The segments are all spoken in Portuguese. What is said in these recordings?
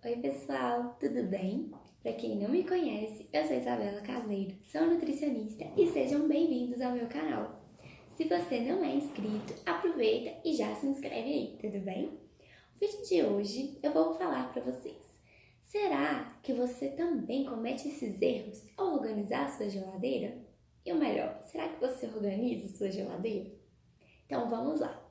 Oi pessoal, tudo bem? Para quem não me conhece, eu sou Isabela Caseiro, sou nutricionista e sejam bem-vindos ao meu canal. Se você não é inscrito, aproveita e já se inscreve aí, tudo bem? No vídeo de hoje eu vou falar para vocês. Será que você também comete esses erros ao organizar a sua geladeira? E o melhor, será que você organiza a sua geladeira? Então vamos lá.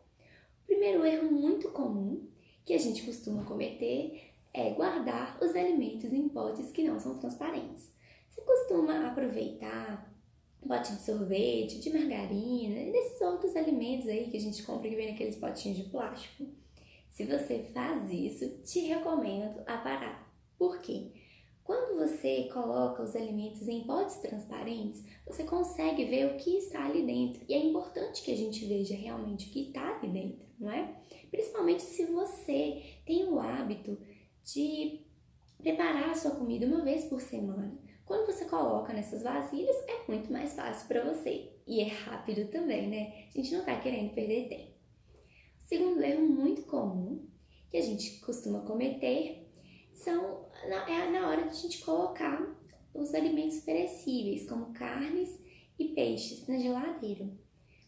O primeiro erro muito comum que a gente costuma cometer é guardar os alimentos em potes que não são transparentes. Você costuma aproveitar pote de sorvete, de margarina e desses outros alimentos aí que a gente compra que vem naqueles potinhos de plástico? Se você faz isso, te recomendo a parar. Por quê? Quando você coloca os alimentos em potes transparentes, você consegue ver o que está ali dentro. E é importante que a gente veja realmente o que está ali dentro, não é? Principalmente se você tem o hábito de preparar a sua comida uma vez por semana. Quando você coloca nessas vasilhas, é muito mais fácil para você. E é rápido também, né? A gente não está querendo perder tempo. O segundo erro muito comum que a gente costuma cometer é na hora de a gente colocar os alimentos perecíveis, como carnes e peixes, na geladeira.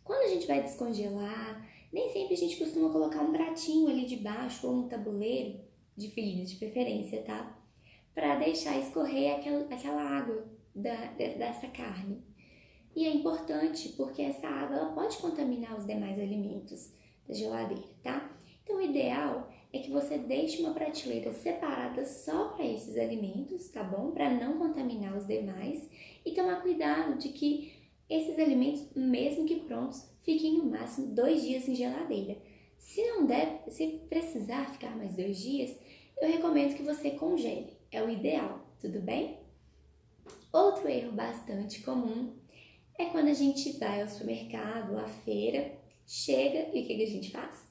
Quando a gente vai descongelar, nem sempre a gente costuma colocar um pratinho ali de baixo ou um tabuleiro, de filhinho de preferência, tá? Para deixar escorrer aquela água dessa carne. E é importante porque essa água ela pode contaminar os demais alimentos da geladeira, tá? Então o ideal é que você deixe uma prateleira separada só para esses alimentos, tá bom? Para não contaminar os demais e tomar cuidado de que esses alimentos, mesmo que prontos, fiquem no máximo 2 dias em geladeira. Se precisar ficar mais 2 dias, eu recomendo que você congele. É o ideal, tudo bem? Outro erro bastante comum é quando a gente vai ao supermercado, à feira, chega e o que a gente faz?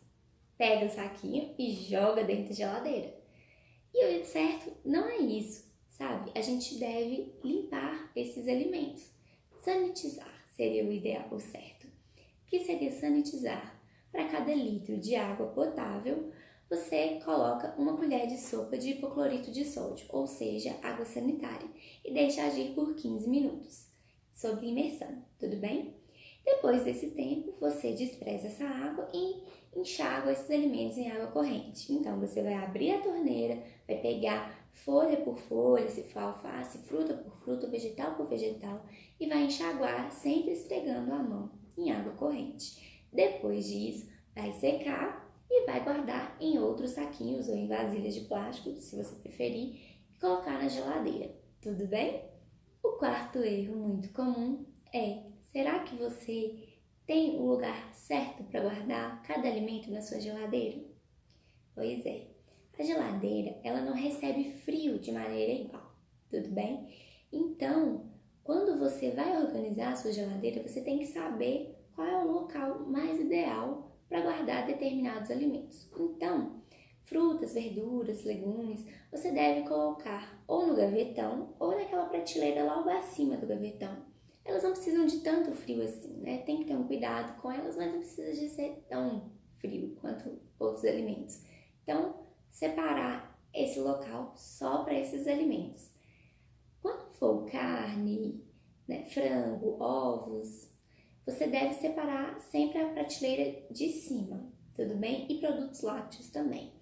Pega o saquinho e joga dentro da geladeira. E o certo não é isso, sabe? A gente deve limpar esses alimentos. Sanitizar seria o ideal, o certo. O que seria sanitizar? Para cada litro de água potável, você coloca uma colher de sopa de hipoclorito de sódio, ou seja, água sanitária, e deixa agir por 15 minutos, sob imersão, tudo bem? Depois desse tempo, você despreza essa água e enxágua esses alimentos em água corrente. Então, você vai abrir a torneira, vai pegar folha por folha, se for alface, fruta por fruta, vegetal por vegetal, e vai enxaguar, sempre esfregando a mão em água corrente. Depois disso, vai secar e vai guardar em outros saquinhos ou em vasilhas de plástico, se você preferir, e colocar na geladeira. Tudo bem? O quarto erro muito comum é: será que você tem o lugar certo para guardar cada alimento na sua geladeira? Pois é, a geladeira ela não recebe frio de maneira igual, tudo bem? Então, quando você vai organizar a sua geladeira, você tem que saber qual é o local mais ideal para guardar determinados alimentos. Então, frutas, verduras, legumes, você deve colocar ou no gavetão ou naquela prateleira logo acima do gavetão. Elas não precisam de tanto frio assim, né? Tem que ter um cuidado com elas, mas não precisa de ser tão frio quanto outros alimentos. Então, separar esse local só para esses alimentos. Quando for carne, né, frango, ovos, você deve separar sempre a prateleira de cima, tudo bem? E produtos lácteos também.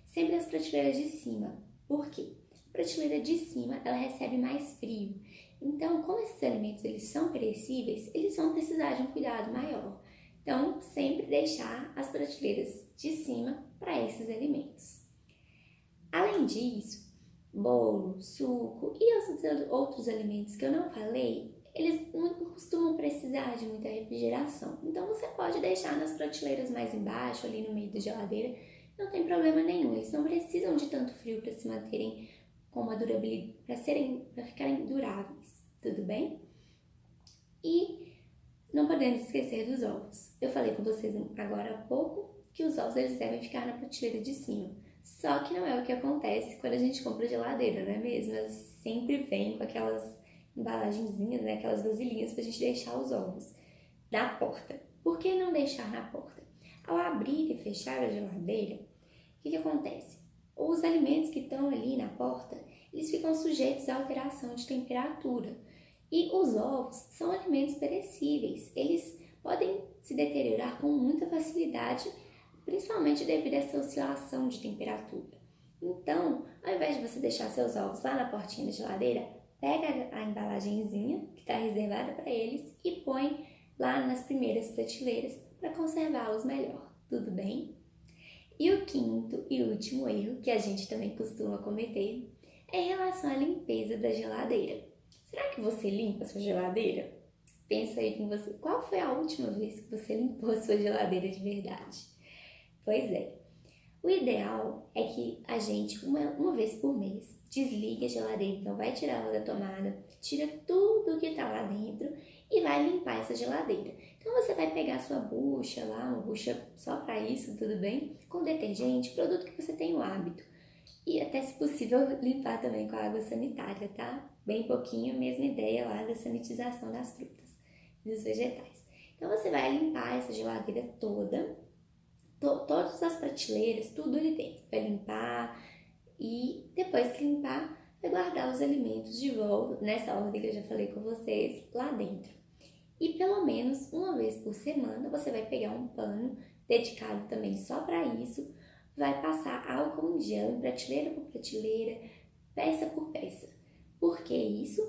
Sempre as prateleiras de cima. Por quê? A prateleira de cima, ela recebe mais frio. Então, como esses alimentos eles são perecíveis, eles vão precisar de um cuidado maior. Então, sempre deixar as prateleiras de cima para esses alimentos. Além disso, bolo, suco e os outros alimentos que eu não falei, eles não costumam precisar de muita refrigeração. Então, você pode deixar nas prateleiras mais embaixo, ali no meio da geladeira, não tem problema nenhum. Eles não precisam de tanto frio para se manterem com uma durabilidade, para ficarem duráveis, tudo bem? E não podemos esquecer dos ovos. Eu falei com vocês agora há pouco que os ovos eles devem ficar na prateleira de cima. Só que não é o que acontece quando a gente compra geladeira, não é mesmo? Elas sempre vêm com aquelas embalagenzinhas, né? Aquelas vasilhinhas pra gente deixar os ovos na porta. Por que não deixar na porta? Ao abrir e fechar a geladeira, o que acontece? Os alimentos que estão ali na porta, eles ficam sujeitos à alteração de temperatura. E os ovos são alimentos perecíveis, eles podem se deteriorar com muita facilidade, principalmente devido a essa oscilação de temperatura. Então, ao invés de você deixar seus ovos lá na portinha da geladeira, pega a embalagenzinha que está reservada para eles e põe lá nas primeiras prateleiras para conservá-los melhor, tudo bem? E o quinto e último erro que a gente também costuma cometer é em relação à limpeza da geladeira. Será que você limpa a sua geladeira? Pensa aí com você, qual foi a última vez que você limpou a sua geladeira de verdade? Pois é, o ideal é que a gente, uma vez por mês, desligue a geladeira, então vai tirar ela da tomada, tira tudo que está lá dentro e vai limpar essa geladeira. Então você vai pegar a sua bucha lá, uma bucha só para isso, tudo bem? Com detergente, produto que você tem o hábito. E até, se possível, limpar também com a água sanitária, tá? Bem pouquinho, mesma ideia lá da sanitização das frutas e dos vegetais. Então você vai limpar essa geladeira toda, todas as prateleiras, tudo ali dentro. Vai limpar e depois que limpar, vai guardar os alimentos de volta, nessa ordem que eu já falei com vocês, lá dentro. E pelo menos uma vez por semana você vai pegar um pano dedicado também só para isso, vai passar álcool em gel em prateleira por prateleira, peça por peça. Por que isso?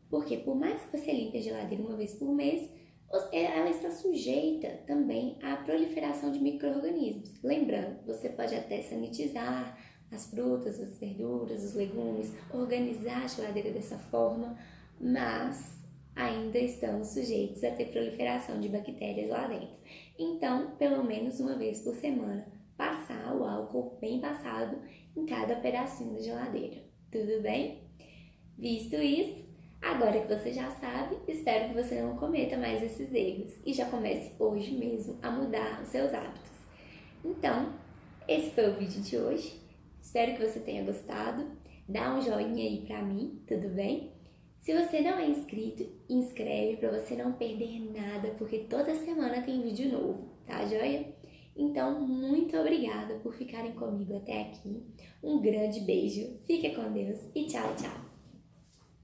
Porque por mais que você limpe a geladeira uma vez por mês, ela está sujeita também à proliferação de micro-organismos. Lembrando, você pode até sanitizar as frutas, as verduras, os legumes, organizar a geladeira dessa forma, mas ainda estamos sujeitos a ter proliferação de bactérias lá dentro. Então, pelo menos uma vez por semana, passar o álcool bem passado em cada pedacinho da geladeira. Tudo bem? Visto isso, agora que você já sabe, espero que você não cometa mais esses erros e já comece hoje mesmo a mudar os seus hábitos. Então, esse foi o vídeo de hoje. Espero que você tenha gostado. Dá um joinha aí pra mim, tudo bem? Se você não é inscrito, inscreve para você não perder nada, porque toda semana tem vídeo novo, tá joia? Então, muito obrigada por ficarem comigo até aqui. Um grande beijo, fique com Deus e tchau, tchau!